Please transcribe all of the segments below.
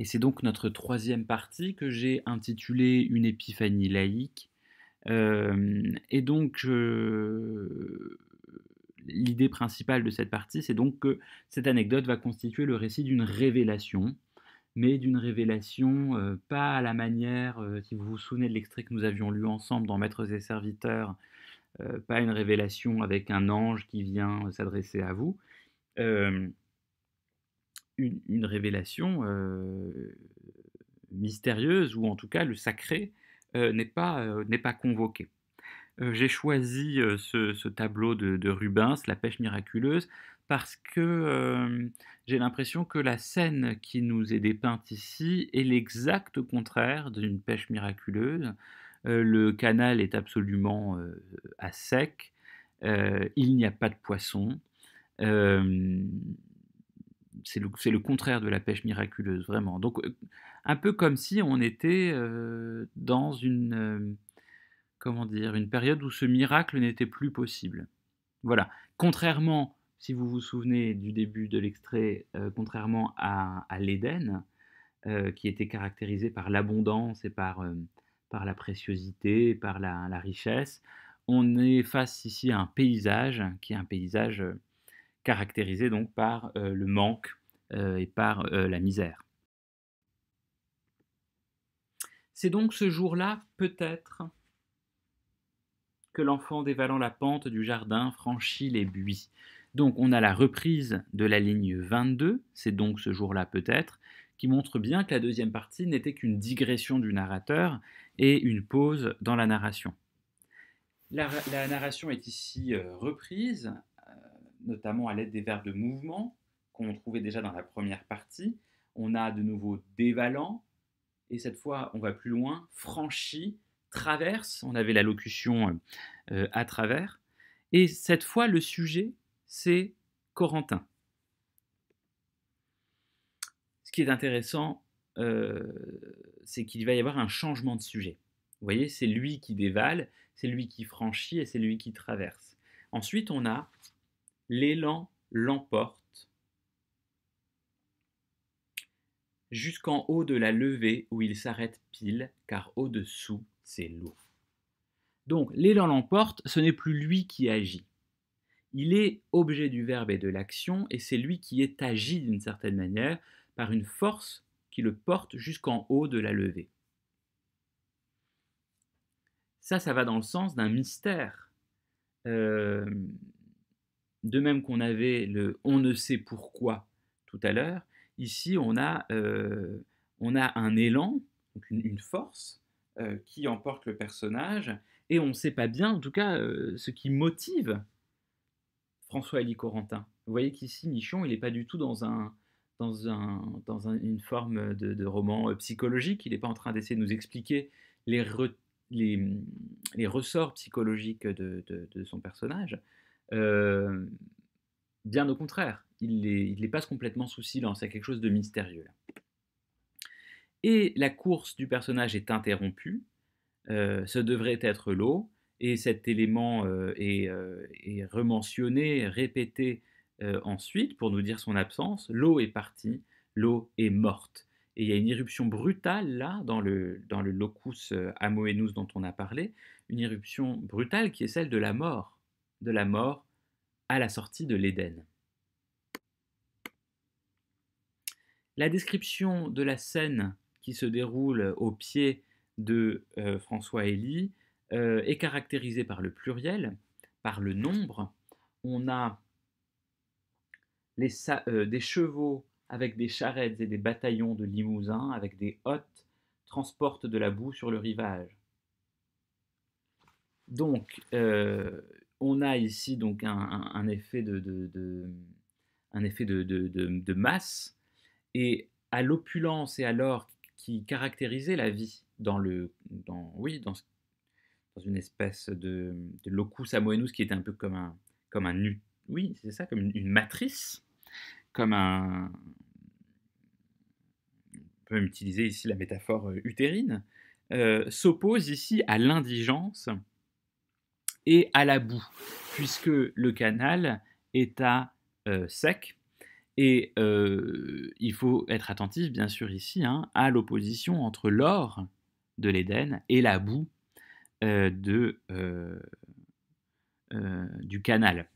Et c'est donc notre troisième partie que j'ai intitulée Une épiphanie laïque. Et donc, l'idée principale de cette partie, c'est donc que cette anecdote va constituer le récit d'une révélation, mais d'une révélation pas à la manière, si vous vous souvenez de l'extrait que nous avions lu ensemble dans Maîtres et Serviteurs, pas une révélation avec un ange qui vient s'adresser à vous, euh, une révélation mystérieuse, ou en tout cas le sacré n'est pas convoqué. J'ai choisi ce tableau de Rubens, La pêche miraculeuse, parce que j'ai l'impression que la scène qui nous est dépeinte ici est l'exact contraire d'une pêche miraculeuse. Le canal est absolument à sec, il n'y a pas de poisson. Euh, c'est le contraire de la pêche miraculeuse, vraiment. Donc, un peu comme si on était dans comment dire, une période où ce miracle n'était plus possible. Voilà. Contrairement, si vous vous souvenez du début de l'extrait, contrairement à l'Éden, qui était caractérisé par l'abondance et par la préciosité, par la richesse, on est face ici à un paysage qui est un paysage caractérisé donc par le manque et par la misère. C'est donc ce jour-là, peut-être, que l'enfant dévalant la pente du jardin franchit les buis. Donc on a la reprise de la ligne 22, c'est donc ce jour-là peut-être, qui montre bien que la deuxième partie n'était qu'une digression du narrateur et une pause dans la narration. La narration est ici reprise, notamment à l'aide des verbes de mouvement qu'on trouvait déjà dans la première partie. On a de nouveau dévalant, et cette fois on va plus loin, franchi, traverse, on avait la locution à travers, et cette fois le sujet c'est Corentin. Ce qui est intéressant, euh, c'est qu'il va y avoir un changement de sujet. Vous voyez, c'est lui qui dévale, c'est lui qui franchit et c'est lui qui traverse. Ensuite, on a l'élan l'emporte jusqu'en haut de la levée où il s'arrête pile, car au-dessous, c'est l'eau. Donc, l'élan l'emporte, ce n'est plus lui qui agit. Il est objet du verbe et de l'action, et c'est lui qui est agi d'une certaine manière par une force qui le porte jusqu'en haut de la levée. Ça va dans le sens d'un mystère. Euh, de même qu'on avait le on ne sait pourquoi tout à l'heure, ici on a un élan, donc une force qui emporte le personnage, et on ne sait pas bien, en tout cas, ce qui motive François-Élie Corentin. Vous voyez qu'ici, Michon, il n'est pas du tout une forme de roman psychologique, il n'est pas en train d'essayer de nous expliquer les, re- les, les ressorts psychologiques de son personnage. Euh, Bien au contraire, il les passe complètement sous silence, il y a quelque chose de mystérieux là. Et la course du personnage est interrompue, ce devrait être l'eau, et cet élément est rementionné, répété ensuite pour nous dire son absence. L'eau est partie, l'eau est morte. Et il y a une irruption brutale là, dans le locus amoenus dont on a parlé, une irruption brutale qui est celle de la mort à la sortie de l'Éden. La description de la scène qui se déroule au pied de François Elie est caractérisée par le pluriel, par le nombre. On a des chevaux avec des charrettes et des bataillons de Limousin, avec des hottes, transportent de la boue sur le rivage. Donc, on a ici donc un effet de masse, et à l'opulence et à l'or qui caractérisait la vie dans une espèce de locus amoenus qui était un peu comme un oui, c'est ça, comme une matrice, comme un, on peut même utiliser ici la métaphore utérine, s'oppose ici à l'indigence et à la boue, puisque le canal est à sec, Et il faut être attentif, bien sûr, ici, hein, à l'opposition entre l'or de l'Éden et la boue du canal.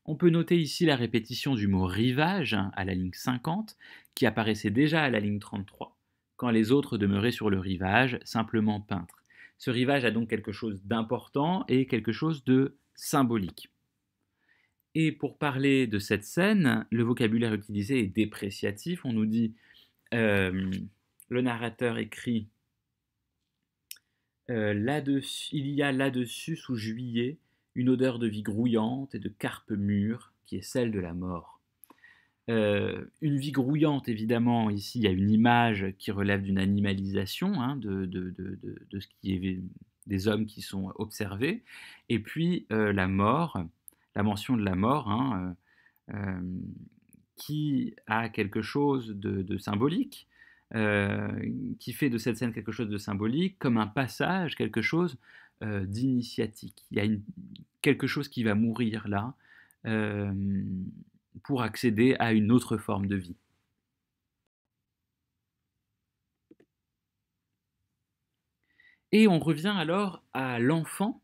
On peut noter ici la répétition du mot rivage à la ligne 50, qui apparaissait déjà à la ligne 33, quand les autres demeuraient sur le rivage, simplement peintres. Ce rivage a donc quelque chose d'important et quelque chose de symbolique. Et pour parler de cette scène, le vocabulaire utilisé est dépréciatif. On nous dit, le narrateur écrit là-dessus, il y a là-dessus, sous juillet, une odeur de vie grouillante et de carpe mûre qui est celle de la mort. Une vie grouillante, évidemment, ici, il y a une image qui relève d'une animalisation hein, de ce qui est des hommes qui sont observés. Et puis la mort, la mention de la mort, hein, qui a quelque chose de symbolique, qui fait de cette scène quelque chose de symbolique, comme un passage, quelque chose d'initiatique. Il y a quelque chose qui va mourir là euh, pour accéder à une autre forme de vie. Et on revient alors à l'enfant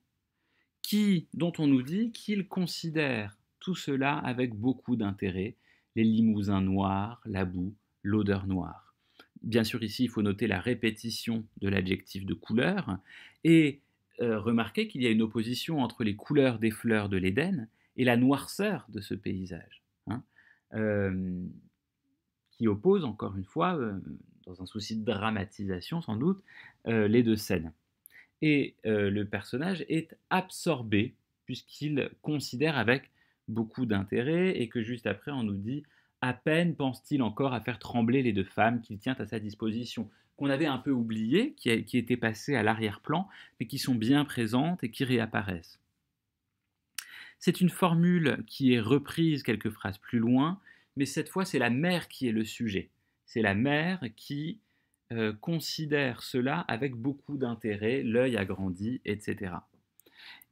dont on nous dit qu'il considère tout cela avec beaucoup d'intérêt, les limousins noirs, la boue, l'odeur noire. Bien sûr, ici, il faut noter la répétition de l'adjectif de couleur et remarquer qu'il y a une opposition entre les couleurs des fleurs de l'Éden et la noirceur de ce paysage, hein, qui oppose, encore une fois, dans un souci de dramatisation sans doute, les deux scènes. Et le personnage est absorbé, puisqu'il considère avec beaucoup d'intérêt, et que juste après on nous dit à peine pense-t-il encore à faire trembler les deux femmes qu'il tient à sa disposition, qu'on avait un peu oubliées, qui étaient passées à l'arrière-plan, mais qui sont bien présentes et qui réapparaissent. C'est une formule qui est reprise quelques phrases plus loin, mais cette fois c'est la mère qui est le sujet. C'est la mère qui considère cela avec beaucoup d'intérêt, l'œil agrandi, etc.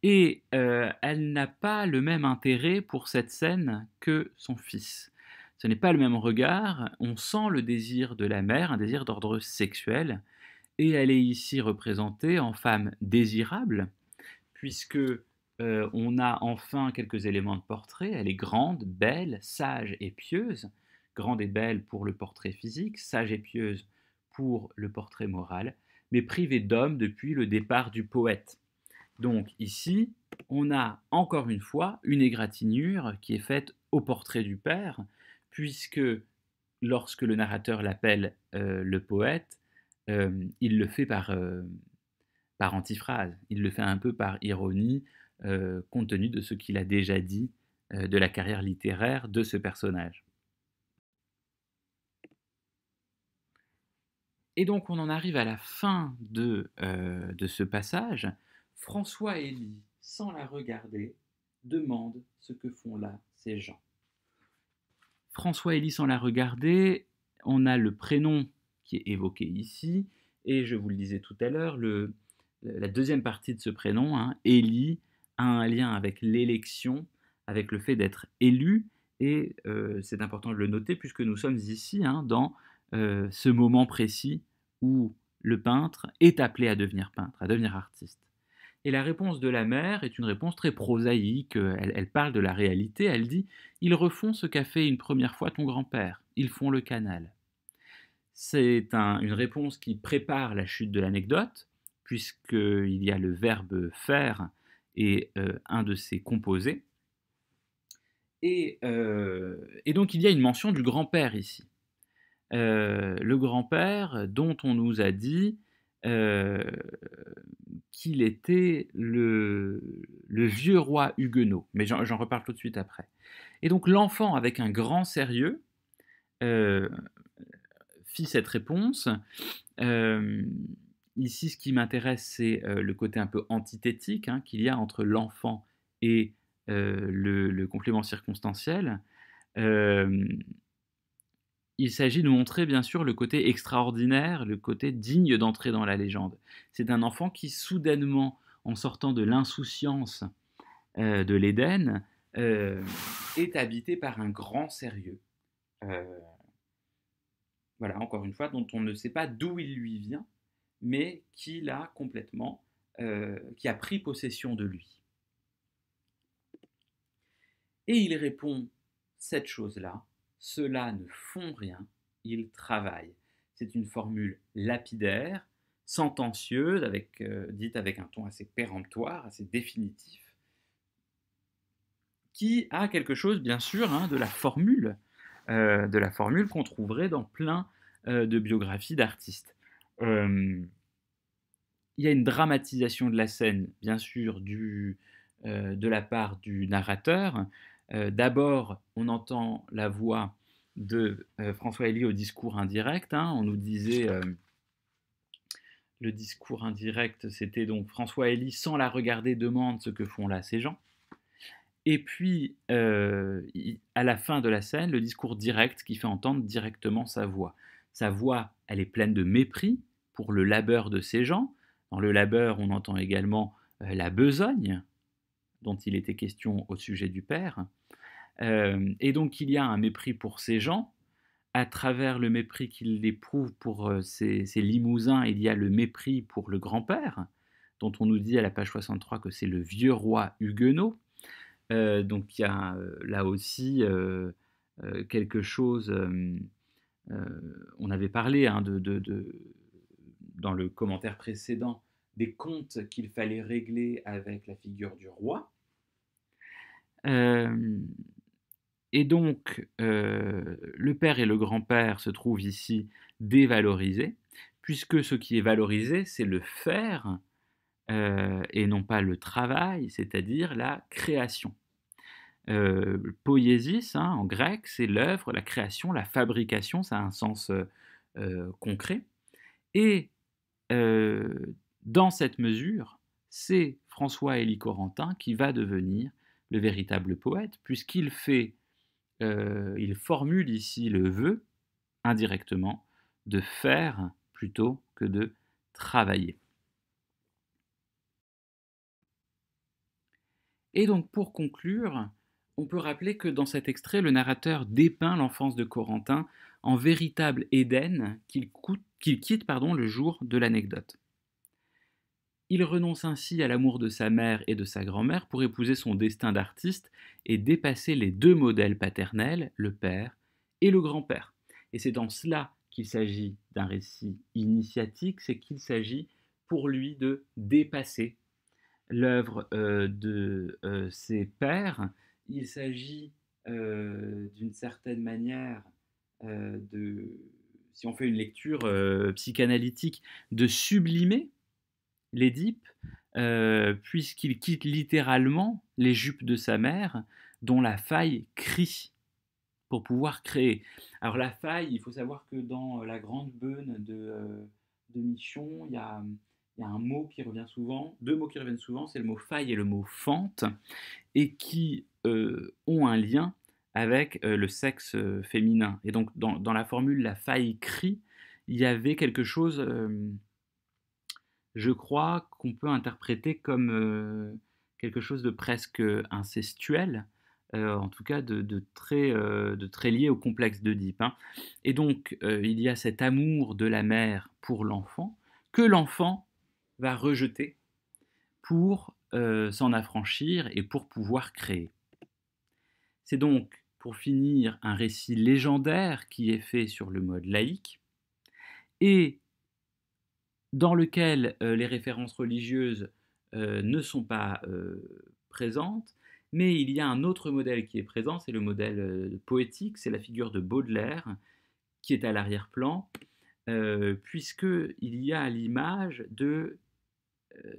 Et elle n'a pas le même intérêt pour cette scène que son fils. Ce n'est pas le même regard, on sent le désir de la mère, un désir d'ordre sexuel, et elle est ici représentée en femme désirable, puisque on a enfin quelques éléments de portrait. Elle est grande, belle, sage et pieuse. Grande et belle pour le portrait physique, sage et pieuse pour le portrait moral, mais privée d'homme depuis le départ du poète. Donc ici, on a encore une fois une égratignure qui est faite au portrait du père, puisque lorsque le narrateur l'appelle le poète, il le fait par antiphrase, il le fait un peu par ironie, compte tenu de ce qu'il a déjà dit de la carrière littéraire de ce personnage. Et donc on en arrive à la fin de ce passage. François Élie, sans la regarder, demande ce que font là ces gens. François Élie, sans la regarder, on a le prénom qui est évoqué ici, et je vous le disais tout à l'heure, la deuxième partie de ce prénom, hein, Élie, a un lien avec l'élection, avec le fait d'être élu, et c'est important de le noter puisque nous sommes ici hein, dans ce moment précis où le peintre est appelé à devenir peintre, à devenir artiste. Et la réponse de la mère est une réponse très prosaïque, elle parle de la réalité, elle dit « Ils refont ce qu'a fait une première fois ton grand-père, ils font le canal ». C'est une réponse qui prépare la chute de l'anecdote, puisqu'il y a le verbe faire et un de ses composés. Et donc il y a une mention du grand-père ici. Le grand-père dont on nous a dit qu'il était le vieux roi huguenot, mais j'en reparle tout de suite après. Et donc l'enfant, avec un grand sérieux, fit cette réponse. Ici, ce qui m'intéresse, c'est le côté un peu antithétique hein, qu'il y a entre l'enfant et le complément circonstanciel. Il s'agit de montrer bien sûr le côté extraordinaire, le côté digne d'entrer dans la légende. C'est un enfant qui soudainement, en sortant de l'insouciance de l'Éden, euh, est habité par un grand sérieux. Euh, voilà, encore une fois, dont on ne sait pas d'où il lui vient, mais qui l'a complètement, qui a pris possession de lui. Et il répond cette chose-là, ceux-là ne font rien, ils travaillent. C'est une formule lapidaire, sentencieuse, dite avec un ton assez péremptoire, assez définitif, qui a quelque chose, bien sûr, hein, de la formule qu'on trouverait dans plein de biographies d'artistes. Il y a une dramatisation de la scène, bien sûr, de la part du narrateur. D'abord, on entend la voix de François Hélie au discours indirect. Hein. On nous disait, le discours indirect, c'était donc François Hélie, sans la regarder, demande ce que font là ces gens. Et puis, à la fin de la scène, le discours direct qui fait entendre directement sa voix. Sa voix, elle est pleine de mépris pour le labeur de ces gens. Dans le labeur, on entend également la besogne dont il était question au sujet du père. Et donc, il y a un mépris pour ces gens. À travers le mépris qu'il éprouve pour ces Limousins, il y a le mépris pour le grand-père, dont on nous dit à la page 63 que c'est le vieux roi huguenot. Donc il y a là aussi quelque chose, on avait parlé hein, dans le commentaire précédent des comptes qu'il fallait régler avec la figure du roi. Et donc le père et le grand-père se trouvent ici dévalorisés, puisque ce qui est valorisé, c'est le faire et non pas le travail, c'est-à-dire la création. Poiesis, hein, en grec, c'est l'œuvre, la création, la fabrication, ça a un sens concret. Et dans cette mesure, c'est François Élie Corentin qui va devenir le véritable poète, puisqu'il il formule ici le vœu, indirectement, de faire plutôt que de travailler. Et donc pour conclure, on peut rappeler que dans cet extrait, le narrateur dépeint l'enfance de Corentin en véritable Éden qu'il quitte le jour de l'anecdote. Il renonce ainsi à l'amour de sa mère et de sa grand-mère pour épouser son destin d'artiste et dépasser les deux modèles paternels, le père et le grand-père. Et c'est dans cela qu'il s'agit d'un récit initiatique, c'est qu'il s'agit pour lui de dépasser l'œuvre de ses pairs. Il s'agit d'une certaine manière si on fait une lecture psychanalytique, de sublimer l'Édipe, puisqu'il quitte littéralement les jupes de sa mère, dont la faille crie pour pouvoir créer. Alors la faille, il faut savoir que dans la grande beune de Michon, il y a un mot qui revient souvent, deux mots qui reviennent souvent, c'est le mot faille et le mot fente, et qui ont un lien avec le sexe féminin. Et donc dans la formule la faille crie, il y avait quelque chose, je crois, qu'on peut interpréter comme quelque chose de presque incestuel, en tout cas de très lié au complexe d'Oedipe. Hein. Et donc, il y a cet amour de la mère pour l'enfant que l'enfant va rejeter pour s'en affranchir et pour pouvoir créer. C'est donc, pour finir, un récit légendaire qui est fait sur le mode laïque et dans lequel les références religieuses ne sont pas présentes, mais il y a un autre modèle qui est présent, c'est le modèle poétique, c'est la figure de Baudelaire qui est à l'arrière-plan, puisqu'il y a l'image de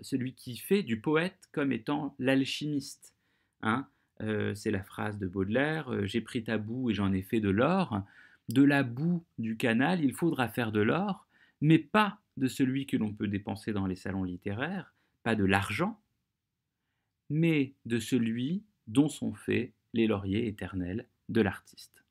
celui qui fait du poète comme étant l'alchimiste. Hein. C'est la phrase de Baudelaire, j'ai pris ta boue et j'en ai fait de l'or. De la boue du canal, il faudra faire de l'or, mais pas de celui que l'on peut dépenser dans les salons littéraires, pas de l'argent, mais de celui dont sont faits les lauriers éternels de l'artiste.